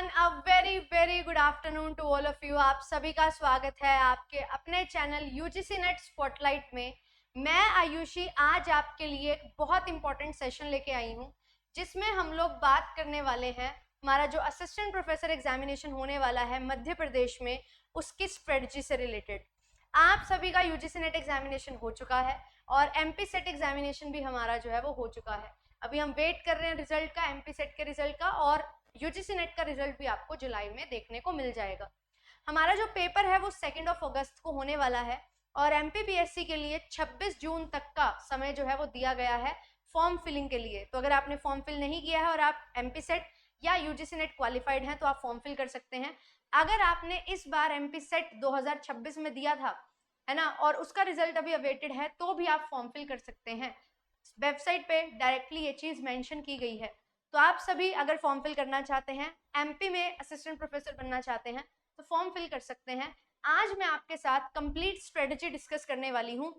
Everyone, a very very good afternoon to all of you. आप सभी का स्वागत है आपके अपने चैनल यूजीसी नेट स्पॉटलाइट में। मैं आयुषी आज आपके लिए एक बहुत इंपॉर्टेंट सेशन लेके आई हूँ, जिसमें हम लोग बात करने वाले हैं हमारा जो असिस्टेंट प्रोफेसर एग्जामिनेशन होने वाला है मध्य प्रदेश में, उसकी स्ट्रेटजी से रिलेटेड। आप सभी का यूजीसी नेट एग्जामिनेशन हो चुका है और एमपी सेट एग्जामिनेशन भी हमारा जो है वो हो चुका है। अभी हम वेट कर रहे हैं रिजल्ट का, एमपी सेट के रिजल्ट का, और यूजीसी नेट का रिजल्ट भी आपको जुलाई में देखने को मिल जाएगा। हमारा जो पेपर है वो 2 अगस्त को होने वाला है और एमपीपीएससी के लिए 26 जून तक का समय जो है वो दिया गया है फॉर्म फिलिंग के लिए। तो अगर आपने फॉर्म फिल नहीं किया है और आप एमपी सेट या यूजीसी नेट क्वालिफाइड हैं तो आप फॉर्म फिल कर सकते हैं। अगर आपने इस बार एमपी सेट 2026 में दिया था, है ना, और उसका रिजल्ट अभी अवेटेड है, तो भी आप फॉर्म फिल कर सकते हैं। वेबसाइट पे डायरेक्टली ये चीज मेंशन की गई है। तो आप सभी अगर फॉर्म फिल करना चाहते हैं, एमपी में असिस्टेंट प्रोफेसर बनना चाहते हैं, तो फॉर्म फिल कर सकते हैं। आज मैं आपके साथ कंप्लीट स्ट्रेटजी डिस्कस करने वाली हूँ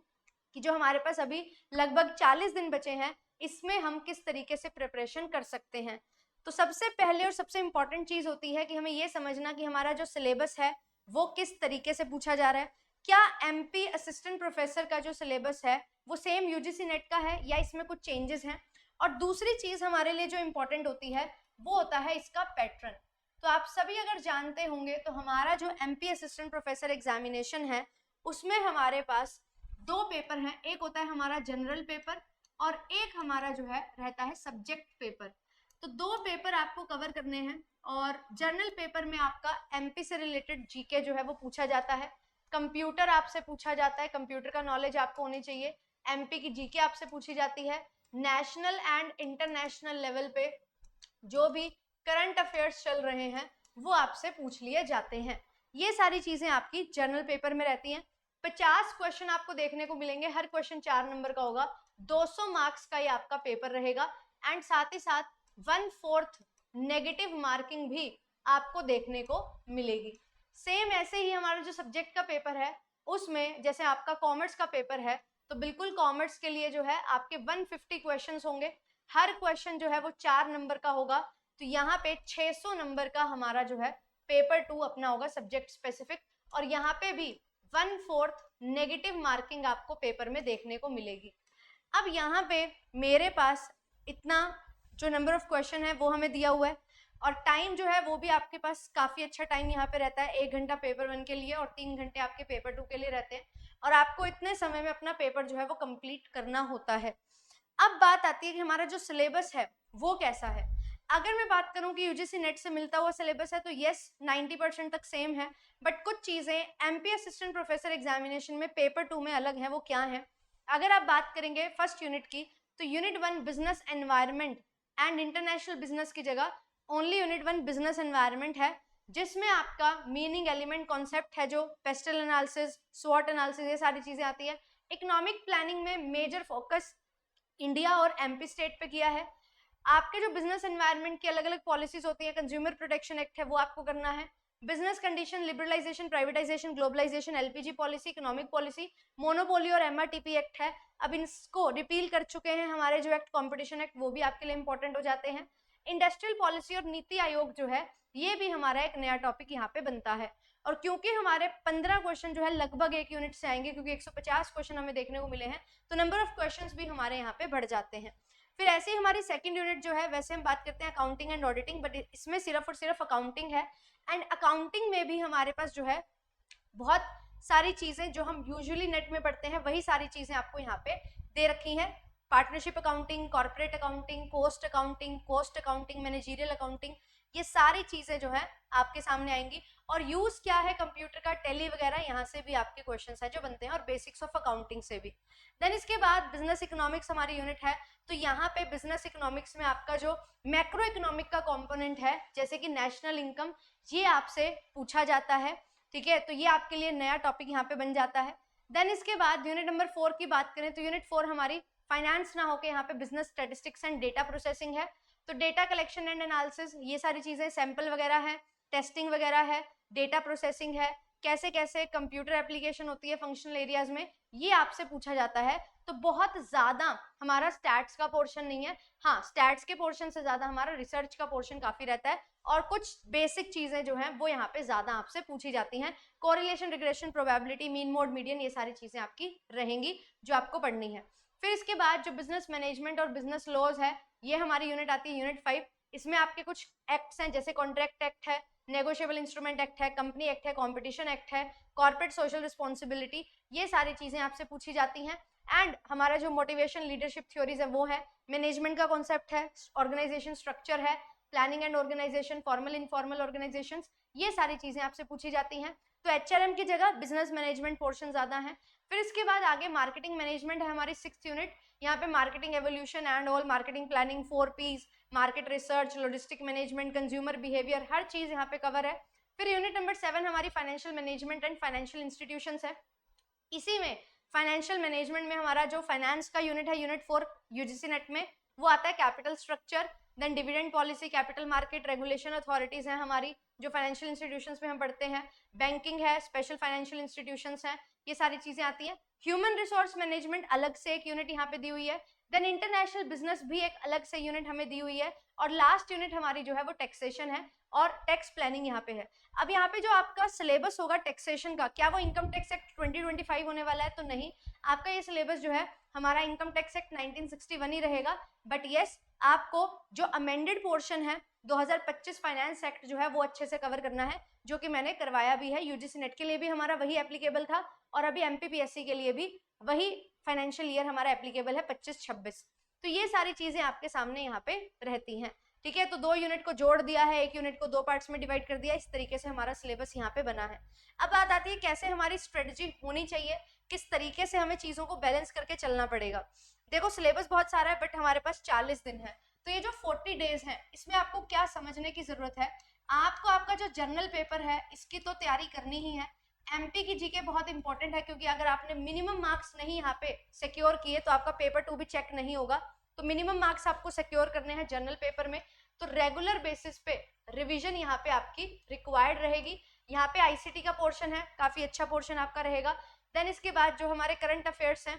कि जो हमारे पास अभी लगभग 40 दिन बचे हैं, इसमें हम किस तरीके से प्रिपरेशन कर सकते हैं। तो सबसे पहले और सबसे इंपॉर्टेंट चीज होती है कि हमें ये समझना कि हमारा जो सिलेबस है वो किस तरीके से पूछा जा रहा है। क्या एमपी असिस्टेंट प्रोफेसर का जो सिलेबस है वो सेम यूजीसी नेट का है या इसमें कुछ चेंजेस हैं। और दूसरी चीज हमारे लिए जो इंपॉर्टेंट होती है वो होता है इसका पैटर्न। तो आप सभी अगर जानते होंगे तो हमारा जो एमपी असिस्टेंट प्रोफेसर एग्जामिनेशन है उसमें हमारे पास 2 पेपर हैं। एक होता है हमारा जनरल पेपर और एक हमारा जो है रहता है सब्जेक्ट पेपर। तो 2 पेपर आपको कवर करने हैं और जनरल पेपर में आपका एमपी से रिलेटेड जीके जो है वो पूछा जाता है, कंप्यूटर आपसे पूछा जाता है, कंप्यूटर का नॉलेज आपको होनी चाहिए, एमपी की जीके आपसे पूछी जाती है, नेशनल एंड इंटरनेशनल लेवल पे जो भी करंट अफेयर्स चल रहे हैं वो आपसे पूछ लिए जाते हैं। ये सारी चीजें आपकी जनरल पेपर में रहती हैं। 50 क्वेश्चन आपको देखने को मिलेंगे, हर क्वेश्चन 4 नंबर का होगा, 200 मार्क्स का ये आपका पेपर रहेगा। एंड साथ ही साथ 1/4 नेगेटिव मार्किंग भी आपको देखने को मिलेगी। सेम ऐसे ही हमारा जो सब्जेक्ट का पेपर है उसमें जैसे आपका कॉमर्स का पेपर है, तो बिल्कुल कॉमर्स के लिए जो है आपके 150 क्वेश्चंस होंगे, हर क्वेश्चन जो है वो 4 नंबर का होगा। तो यहाँ पे 600 नंबर का हमारा जो है पेपर 2 अपना होगा सब्जेक्ट स्पेसिफिक, और यहाँ पे भी 1/4 नेगेटिव मार्किंग आपको पेपर में देखने को मिलेगी। अब यहाँ पे मेरे पास इतना जो नंबर ऑफ क्वेश्चन है वो हमें दिया हुआ है और टाइम जो है वो भी आपके पास काफी अच्छा टाइम यहाँ पे रहता है। 1 घंटा पेपर 1 के लिए और 3 घंटे आपके पेपर 2 के लिए रहते हैं और आपको इतने समय में अपना पेपर जो है वो कंप्लीट करना होता है। अब बात आती है कि हमारा जो सिलेबस है वो कैसा है। अगर मैं बात करूं कि यूजीसी नेट से मिलता हुआ सिलेबस है तो यस 90% तक सेम है, बट कुछ चीजें एमपी असिस्टेंट प्रोफेसर एग्जामिनेशन में पेपर 2 में अलग है। वो क्या है? अगर आप बात करेंगे फर्स्ट यूनिट की, तो unit 1 business environment and international business की जगह ओनली यूनिट 1 बिजनेस एनवायरनमेंट है, जिसमें आपका मीनिंग एलिमेंट कॉन्सेप्ट है, जो पेस्टल एनालिसिस, स्वॉट एनालिसिस, ये सारी चीजें आती है। इकोनॉमिक प्लानिंग में मेजर फोकस इंडिया और एमपी स्टेट पे किया है। आपके जो बिजनेस एनवायरनमेंट की अलग अलग पॉलिसीज होती है, कंज्यूमर प्रोटेक्शन एक्ट है वो आपको करना है, business condition, liberalisation, privatisation, globalisation, LPG policy, economic policy, monopoly और एमआरटीपी एक्ट है। अब इसको रिपील कर चुके हैं हमारे जो एक्ट, कॉम्पिटिशन एक्ट, वो भी आपके लिए इंपॉर्टेंट हो जाते हैं। इंडस्ट्रियल पॉलिसी और नीति आयोग जो है ये भी हमारा एक नया टॉपिक यहाँ पे बनता है। और क्योंकि हमारे 15 क्वेश्चन जो है लगभग 1 यूनिट से आएंगे, क्योंकि 150 क्वेश्चन हमें देखने को मिले हैं, तो नंबर ऑफ क्वेश्चंस भी हमारे यहाँ पे बढ़ जाते हैं। फिर ऐसे ही हमारी सेकंड यूनिट जो है, वैसे हम बात करते हैं अकाउंटिंग एंड ऑडिटिंग, बट इसमें सिर्फ और सिर्फ अकाउंटिंग है। एंड अकाउंटिंग में भी हमारे पास जो है बहुत सारी चीजें जो हम यूजुअली नेट में पढ़ते हैं वही सारी चीजें आपको यहाँ पे दे रखी हैं। Partnership accounting, corporate accounting, cost accounting, managerial accounting, ये सारी चीजें जो है आपके सामने आएंगी। और यूज क्या है कंप्यूटर का, टैली वगैरह, यहाँ से भी आपके क्वेश्चंस है जो बनते हैं, और बेसिक्स ऑफ अकाउंटिंग से भी। देन इसके बाद बिजनेस इकोनॉमिक्स हमारी यूनिट है, तो यहाँ पे बिजनेस इकोनॉमिक्स में आपका जो मैक्रो इकोनॉमिक का कंपोनेंट है, जैसे कि नेशनल इनकम, ये आपसे पूछा जाता है। ठीक है, तो ये आपके लिए नया टॉपिक यहाँ पे बन जाता है। देन इसके बाद यूनिट नंबर 4 की बात करें तो यूनिट 4 हमारी फाइनेंस ना होके यहाँ पे business statistics and data processing है। तो डेटा कलेक्शन एंड एनालिसिस, ये सारी चीजें, सैंपल वगैरह है, टेस्टिंग वगैरह है, डेटा प्रोसेसिंग है, कैसे कैसे कंप्यूटर एप्लीकेशन होती है फंक्शनल एरियाज में, ये आपसे पूछा जाता है। तो बहुत ज्यादा हमारा स्टैट्स का पोर्शन नहीं है। हाँ, स्टैट्स के पोर्शन से ज्यादा हमारा रिसर्च का पोर्शन काफी रहता है और कुछ बेसिक चीजें जो हैं वो यहाँ पे ज्यादा आपसे पूछी जाती हैं। Correlation, regression, probability, mean, mode, median, ये सारी चीजें आपकी रहेंगी जो आपको पढ़नी है। फिर इसके बाद जो बिजनेस मैनेजमेंट और बिजनेस लॉज है, ये हमारी यूनिट आती है यूनिट 5। इसमें आपके कुछ एक्ट्स हैं, जैसे कॉन्ट्रैक्ट एक्ट है, नेगोशिएबल इंस्ट्रूमेंट एक्ट है, कंपनी एक्ट है, कंपटीशन एक्ट है, कॉर्पोरेट सोशल रिस्पॉन्सिबिलिटी, ये सारी चीजें आपसे पूछी जाती हैं। एंड हमारा जो मोटिवेशन लीडरशिप थ्योरीज है वो है, मैनेजमेंट का कॉन्सेप्ट है, ऑर्गेनाइजेशन स्ट्रक्चर है, planning and organisation, formal informal organisation, ये सारी चीजें आपसे पूछी जाती हैं। तो एचआरएम की जगह बिजनेस मैनेजमेंट पोर्शन ज्यादा है। फिर इसके बाद आगे मार्केटिंग मैनेजमेंट है हमारी 6th यूनिट। यहाँ पे marketing evolution and all, marketing planning, 4 P's, market research, logistic management, consumer behaviour, हर चीज यहाँ पे कवर है। फिर यूनिट नंबर 7 हमारी financial management and financial institutions है। इसी में फाइनेंशियल मैनेजमेंट में हमारा जो फाइनेंस का यूनिट है यूनिट 4 यूजीसी नेट में, वो आता है capital structure, then dividend policy, capital market, regulation authorities हैं हमारी जो फाइनेंशियल इंस्टीट्यूशंस में हम पढ़ते हैं, बैंकिंग है, स्पेशल फाइनेंशियल इंस्टीट्यूशंस हैं, ये सारी चीजें आती हैं। ह्यूमन रिसोर्स मैनेजमेंट अलग से एक यूनिट यहाँ पे दी हुई है, देन इंटरनेशनल बिजनेस भी एक अलग से यूनिट हमें दी हुई है, और लास्ट यूनिट हमारी जो है वो टैक्सेशन है और टैक्स प्लानिंग यहाँ पे है। अब यहाँ पे जो आपका सिलेबस होगा टैक्सेशन का, क्या वो इनकम टैक्स एक्ट 2025 होने वाला है? तो नहीं, आपका ये सिलेबस जो है हमारा इनकम टैक्स एक्ट 1961 ही रहेगा। बट यस, आपको जो अमेंडेड पोर्शन है 2025 फाइनेंस एक्ट जो है वो अच्छे से कवर करना है, जो कि मैंने करवाया भी है। यूजीसी नेट के लिए भी हमारा वही एप्लीकेबल था और अभी एमपीपीएससी के लिए भी वही फाइनेंशियल ईयर हमारा एप्लीकेबल है 25-26। तो ये सारी चीजें आपके सामने यहाँ पे रहती हैं। ठीक है, तो 2 यूनिट को जोड़ दिया है, 1 यूनिट को 2 पार्ट्स में डिवाइड कर दिया, इस तरीके से हमारा सिलेबस यहाँ पे बना है। अब बात आती है कैसे हमारी स्ट्रेटजी होनी चाहिए, किस तरीके से हमें चीजों को बैलेंस करके चलना पड़ेगा। देखो, सिलेबस बहुत सारा है बट हमारे पास 40 दिन है, तो ये जो 40 डेज है इसमें आपको क्या समझने की जरूरत है। आपको आपका जो जर्नल पेपर है इसकी तो तैयारी करनी ही है। एमपी की जीके बहुत इंपॉर्टेंट है, क्योंकि अगर आपने मिनिमम मार्क्स नहीं यहाँ पे सिक्योर किए तो आपका पेपर 2 भी चेक नहीं होगा। तो मिनिमम मार्क्स आपको सिक्योर करने हैं जर्नल पेपर में, तो रेगुलर बेसिस पे रिवीजन यहाँ पे आपकी रिक्वायर्ड रहेगी। यहाँ पे आईसीटी का पोर्शन है, काफी अच्छा पोर्शन आपका रहेगा। देन इसके बाद जो हमारे करंट अफेयर्स हैं,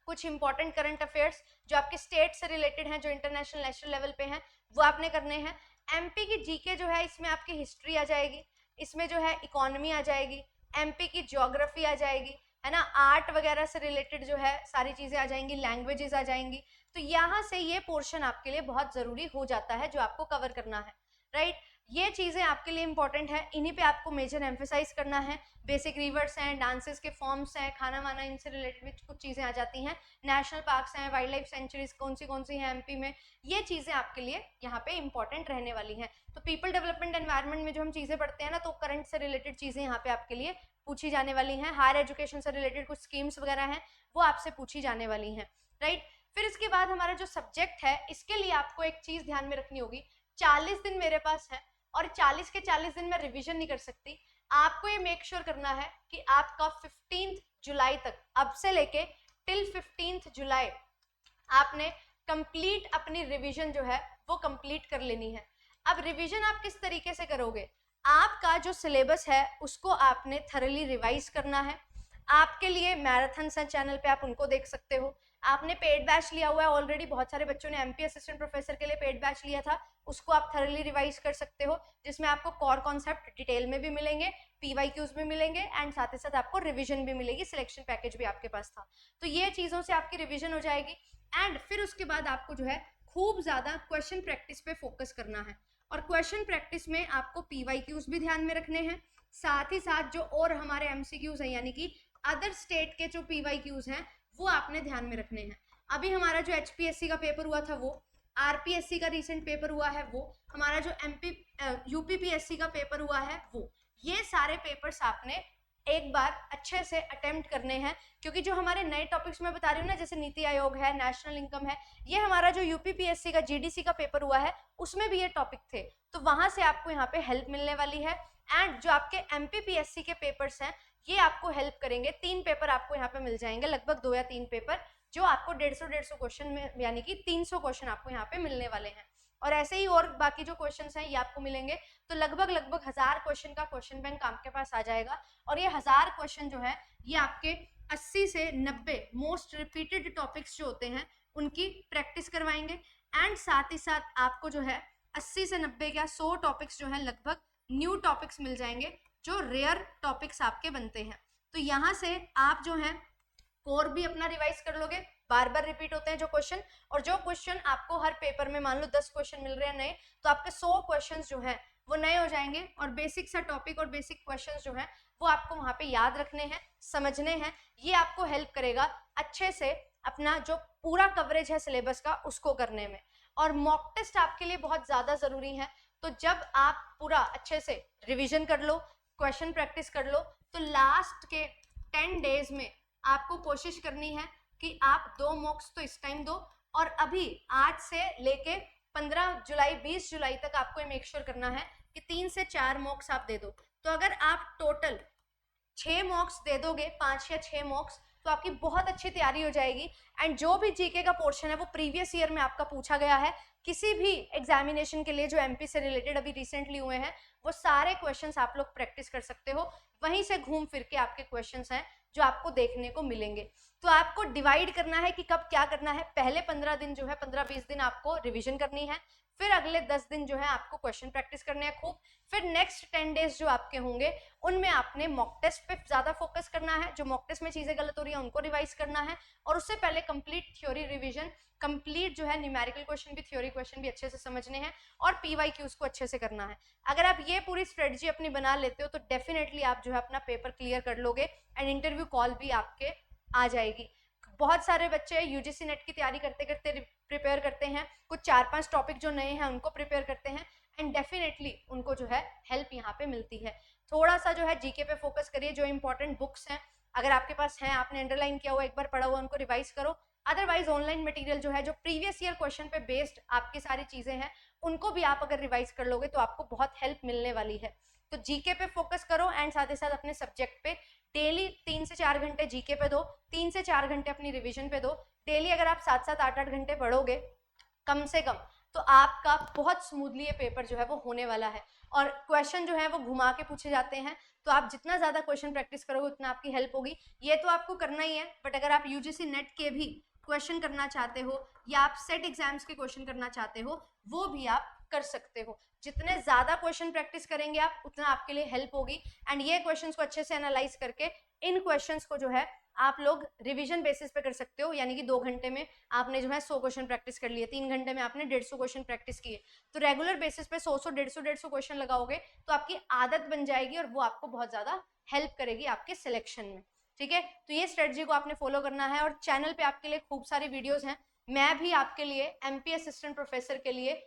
कुछ इंपॉर्टेंट करंट अफेयर्स जो आपके स्टेट से रिलेटेड हैं, जो इंटरनेशनल नेशनल लेवल पे हैं, वो आपने करने हैं। एमपी की जीके जो है इसमें आपकी हिस्ट्री आ जाएगी, इसमें जो है इकोनॉमी आ जाएगी, एमपी की ज्योग्राफी आ जाएगी, है ना, आर्ट वगैरह से रिलेटेड जो है सारी चीजें आ जाएंगी, लैंग्वेजेस आ जाएंगी। तो यहाँ से ये पोर्शन आपके लिए बहुत जरूरी हो जाता है जो आपको कवर करना है, राइट। ये चीजें आपके लिए इंपॉर्टेंट है, इन्हीं पे आपको मेजर एम्फेसाइज करना है। बेसिक रिवर्स हैं, डांसेस के फॉर्म्स हैं, खाना वाना, इनसे रिलेटेड कुछ चीजें आ जाती हैं। नेशनल पार्क्स हैं, वाइल्ड लाइफ सेंचुरीज कौन सी हैं एमपी में, ये चीजें आपके लिए यहाँ पे इंपॉर्टेंट रहने वाली हैं। तो पीपल डेवलपमेंट एनवायरनमेंट में जो हम चीजें पढ़ते हैं ना, तो करंट से रिलेटेड चीजें यहाँ पे आपके लिए पूछी जाने वाली हैं। हायर एजुकेशन से रिलेटेड कुछ स्कीम्स वगैरह हैं वो आपसे पूछी जाने वाली हैं, राइट। फिर इसके बाद हमारा जो सब्जेक्ट है, इसके लिए आपको एक चीज ध्यान में रखनी होगी, 40 दिन मेरे पास है और 40 के 40 दिन में रिवीजन नहीं कर सकती। आपको ये मेक श्योर करना है कि आपका 15 जुलाई तक, अब से लेके टिल 15 जुलाई आपने कंप्लीट अपनी रिवीजन जो है वो कंप्लीट कर लेनी है। अब रिवीजन आप किस तरीके से करोगे, आपका जो सिलेबस है उसको आपने थरली रिवाइज करना है। आपके लिए मैराथन्स हैं चैनल पे, आप उनको देख सकते हो। आपने पेड बैच लिया हुआ है ऑलरेडी, बहुत सारे बच्चों ने एमपी असिस्टेंट प्रोफेसर के लिए पेड बैच लिया था, उसको आप थरली रिवाइज कर सकते हो, जिसमें आपको कोर कॉन्सेप्ट डिटेल में भी मिलेंगे, पीवाईक्यूज भी मिलेंगे एंड साथ ही साथ आपको रिवीजन भी मिलेगी, सिलेक्शन पैकेज भी आपके पास था। तो ये चीजों से आपकी रिवीजन हो जाएगी। एंड फिर उसके बाद आपको जो है खूब ज्यादा क्वेश्चन प्रैक्टिस पे फोकस करना है, और क्वेश्चन प्रैक्टिस में आपको पीवाईक्यूज भी ध्यान में रखने हैं, साथ ही साथ जो और हमारे एमसीक्यूज हैं यानी कि अदर स्टेट के जो पीवाईक्यूज हैं वो आपने ध्यान में रखने हैं। अभी हमारा जो एचपीएससी का पेपर हुआ था वो, आरपीएससी का रिसेंट पेपर हुआ है वो, हमारा जो यूपीपीएससी का पेपर हुआ है वो, ये सारे पेपर्स आपने एक बार अच्छे से अटेम्प्ट करने हैं, क्योंकि जो हमारे नए टॉपिक्स में बता रही हूँ ना, जैसे नीति आयोग है, नेशनल इनकम है, ये हमारा जो यूपीपीएससी का जीडीसी का पेपर हुआ है उसमें भी ये टॉपिक थे, तो वहां से आपको यहाँ पे हेल्प मिलने वाली है। एंड जो आपके एमपीपीएससी के पेपर्स हैं ये आपको हेल्प करेंगे, 3 पेपर आपको यहाँ पे मिल जाएंगे, लगभग 2 या 3 पेपर, जो आपको 150 क्वेश्चन में यानी कि 300 क्वेश्चन आपको यहाँ पे मिलने वाले हैं। और ऐसे ही और बाकी जो क्वेश्चंस हैं ये आपको मिलेंगे, तो लगभग 1000 क्वेश्चन का क्वेश्चन बैंक आपके पास आ जाएगा। और ये 1000 क्वेश्चन जो है ये आपके 80 से 90 मोस्ट रिपीटेड टॉपिक्स जो होते हैं उनकी प्रैक्टिस करवाएंगे। एंड साथ ही साथ आपको जो है 80 से 90 या 100 टॉपिक्स जो है लगभग न्यू टॉपिक्स मिल जाएंगे जो रेयर टॉपिक्स आपके बनते हैं। तो यहाँ से आप जो है कोर भी अपना रिवाइज कर लोगे, बार बार रिपीट होते हैं जो क्वेश्चन, और जो क्वेश्चन आपको हर पेपर में मान लो 10 क्वेश्चन मिल रहे हैं नए, तो आपके 100 क्वेश्चन जो है वो नए हो जाएंगे। और बेसिक सा टॉपिक और बेसिक क्वेश्चन जो है वो आपको वहां पे याद रखने हैं, समझने हैं। ये आपको हेल्प करेगा अच्छे से अपना जो पूरा कवरेज है सिलेबस का उसको करने में। और मॉक टेस्ट आपके लिए बहुत ज्यादा जरूरी है। तो जब आप पूरा अच्छे से रिविजन कर लो, क्वेश्चन प्रैक्टिस कर लो, तो लास्ट के 10 डेज में आपको कोशिश करनी है कि आप 2 मॉक्स तो इस टाइम दो, और अभी आज से लेके 15 जुलाई 20 जुलाई तक आपको मेक श्योर करना है कि 3 से 4 मॉक्स आप दे दो। तो अगर आप टोटल 6 मॉक्स दे दोगे, 5 या 6 मॉक्स, तो आपकी बहुत अच्छी तैयारी हो जाएगी। एंड जो भी जीके का पोर्शन है वो प्रीवियस ईयर में आपका पूछा गया है, किसी भी एग्जामिनेशन के लिए जो एमपी से रिलेटेड अभी रिसेंटली हुए हैं, वो सारे क्वेश्चंस आप लोग प्रैक्टिस कर सकते हो। वहीं से घूम फिर के आपके क्वेश्चंस हैं जो आपको देखने को मिलेंगे। तो आपको डिवाइड करना है कि कब क्या करना है। पहले 15 दिन जो है, 15-20 दिन आपको रिविजन करनी है, फिर अगले 10 दिन जो है आपको क्वेश्चन प्रैक्टिस करने हैं खूब, फिर नेक्स्ट 10 डेज जो आपके होंगे उनमें आपने मॉक टेस्ट पे ज्यादा फोकस करना है, जो मॉक टेस्ट में चीजें गलत हो रही है उनको रिवाइज करना है, और उससे पहले कंप्लीट थ्योरी रिवीजन, कंप्लीट जो है न्यूमेरिकल क्वेश्चन भी, थ्योरी क्वेश्चन भी अच्छे से समझने हैं, और पीवाईक्यूज को अच्छे से करना है। अगर आप ये पूरी स्ट्रेटजी अपनी बना लेते हो तो डेफिनेटली आप जो है अपना पेपर क्लियर कर लोगे, एंड इंटरव्यू कॉल भी आपके आ जाएगी। बहुत सारे बच्चे यूजीसी नेट की तैयारी करते करते प्रिपेयर करते हैं, कुछ 4-5 टॉपिक जो नए हैं उनको प्रिपेयर करते हैं, एंड डेफिनेटली उनको जो है हेल्प यहाँ पे मिलती है। थोड़ा सा जो है जीके पे फोकस करिए, जो इंपॉर्टेंट बुक्स हैं अगर आपके पास हैं, आपने अंडरलाइन किया हुआ, एक बार पढ़ा हुआ, उनको रिवाइज करो। अदरवाइज ऑनलाइन मटेरियल जो है, जो प्रीवियस ईयर क्वेश्चन पे बेस्ड आपकी सारी चीजें हैं, उनको भी आप अगर रिवाइज कर लोगे तो आपको बहुत हेल्प मिलने वाली है। तो जीके पे फोकस करो, एंड साथ ही साथ अपने सब्जेक्ट पे डेली 3 से 4 घंटे जीके पे दो, 3 से 4 घंटे अपनी रिवीजन पे दो। डेली अगर आप 7-7, 8-8 घंटे पढ़ोगे कम से कम, तो आपका बहुत स्मूथली ये पेपर जो है वो होने वाला है। और क्वेश्चन जो है वो घुमा के पूछे जाते हैं, तो आप जितना ज्यादा क्वेश्चन प्रैक्टिस करोगे उतना आपकी हेल्प होगी। ये तो आपको करना ही है, बट अगर आप यूजीसी नेट के भी क्वेश्चन करना चाहते हो, या आप सेट एग्जाम्स के क्वेश्चन करना चाहते हो, वो भी आप कर सकते हो। जितने ज्यादा क्वेश्चन प्रैक्टिस करेंगे आप, उतना आपके लिए हेल्प होगी। एंड ये क्वेश्चंस को अच्छे से एनालाइज करके इन क्वेश्चंस को जो है आप लोग रिवीजन बेसिस पे कर सकते हो। यानी कि 2 घंटे में आपने जो है 100 क्वेश्चन प्रैक्टिस कर लिए, 3 घंटे में आपने 150 क्वेश्चन प्रैक्टिस किए, तो रेगुलर बेसिस पे 100-100, 150-150 क्वेश्चन लगाओगे तो आपकी आदत बन जाएगी, और वो आपको बहुत ज्यादा हेल्प करेगी आपके सिलेक्शन में। ठीक है, तो ये स्ट्रेटजी को आपने फॉलो करना है। और चैनल पे आपके लिए खूब सारी वीडियोस हैं, मैं भी आपके लिए एमपी असिस्टेंट प्रोफेसर के लिए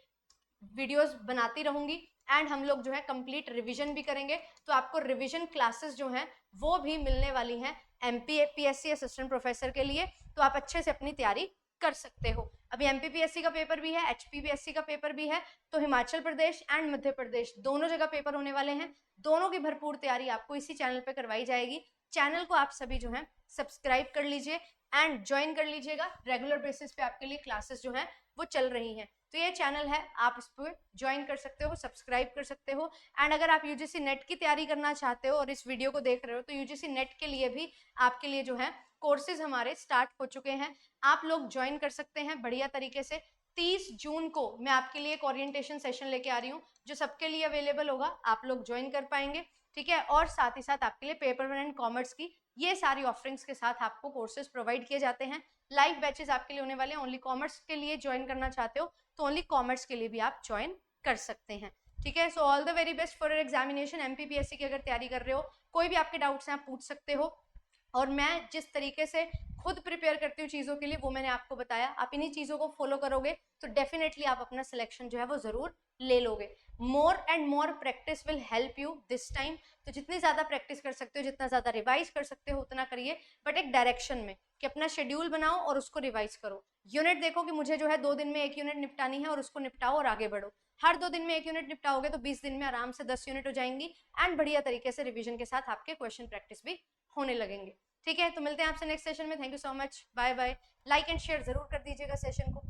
वीडियोस बनाती रहूंगी, एंड हम लोग जो है कंप्लीट रिवीजन भी करेंगे। तो आपको रिवीजन क्लासेस जो हैं वो भी मिलने वाली हैं एमपीएससी असिस्टेंट प्रोफेसर के लिए, तो आप अच्छे से अपनी तैयारी कर सकते हो। अभी एमपीपीएससी का पेपर भी है, एचपीपीएससी का पेपर भी है, तो हिमाचल प्रदेश एंड मध्य प्रदेश दोनों जगह पेपर होने वाले हैं। दोनों की भरपूर तैयारी आपको इसी चैनल पे करवाई जाएगी। चैनल को आप सभी जो है सब्सक्राइब कर लीजिए एंड ज्वाइन कर लीजिएगा। रेगुलर बेसिस पे आपके लिए क्लासेस जो है वो चल रही हैं। तो ये चैनल है, आप इस पर ज्वाइन कर सकते हो, सब्सक्राइब कर सकते हो। एंड अगर आप यूजीसी नेट की तैयारी करना चाहते हो और इस वीडियो को देख रहे हो, तो यूजीसी नेट के लिए भी आपके लिए जो है कोर्सेज हमारे स्टार्ट हो चुके हैं, आप लोग ज्वाइन कर सकते हैं बढ़िया तरीके से। 30 जून को मैं आपके लिए एक ओरिएंटेशन सेशन लेके आ रही हूँ, जो सबके लिए अवेलेबल होगा, आप लोग ज्वाइन कर पाएंगे। ठीक है, और साथ ही साथ आपके लिए पेपर वन एंड कॉमर्स की ये सारी ऑफरिंग्स के साथ आपको कोर्सेज प्रोवाइड किए जाते हैं। लाइव बैचेस आपके लिए होने वाले हैं। ओनली कॉमर्स के लिए ज्वाइन करना चाहते हो तो ओनली कॉमर्स के लिए भी आप ज्वाइन कर सकते हैं। ठीक है, so all the very best for your examination. MPPSC की अगर तैयारी कर रहे हो, कोई भी आपके डाउट्स हैं आप पूछ सकते हो, और मैं जिस तरीके से खुद प्रिपेयर करती हूँ चीज़ों के लिए वो मैंने आपको बताया। आप इन्हीं चीज़ों को फॉलो करोगे तो डेफिनेटली आप अपना सिलेक्शन जो है वो ज़रूर ले लोगे। More and more practice will help you this time. तो जितनी ज़्यादा प्रैक्टिस कर सकते हो, जितना ज़्यादा रिवाइज कर सकते हो उतना करिए, बट एक डायरेक्शन में कि अपना शेड्यूल बनाओ और उसको रिवाइज करो। यूनिट देखो कि मुझे जो है 2 दिन में 1 यूनिट निपटानी है, और उसको निपटाओ और आगे बढ़ो। हर 2 दिन में 1 यूनिट निपटाओगे तो 20 दिन में आराम से 10 यूनिट हो जाएंगी, एंड बढ़िया तरीके से रिविजन के साथ आपके क्वेश्चन प्रैक्टिस भी होने लगेंगे। ठीक है, तो मिलते हैं आपसे नेक्स्ट सेशन में। Thank you so much, bye bye. Like and share जरूर कर दीजिएगा सेशन को।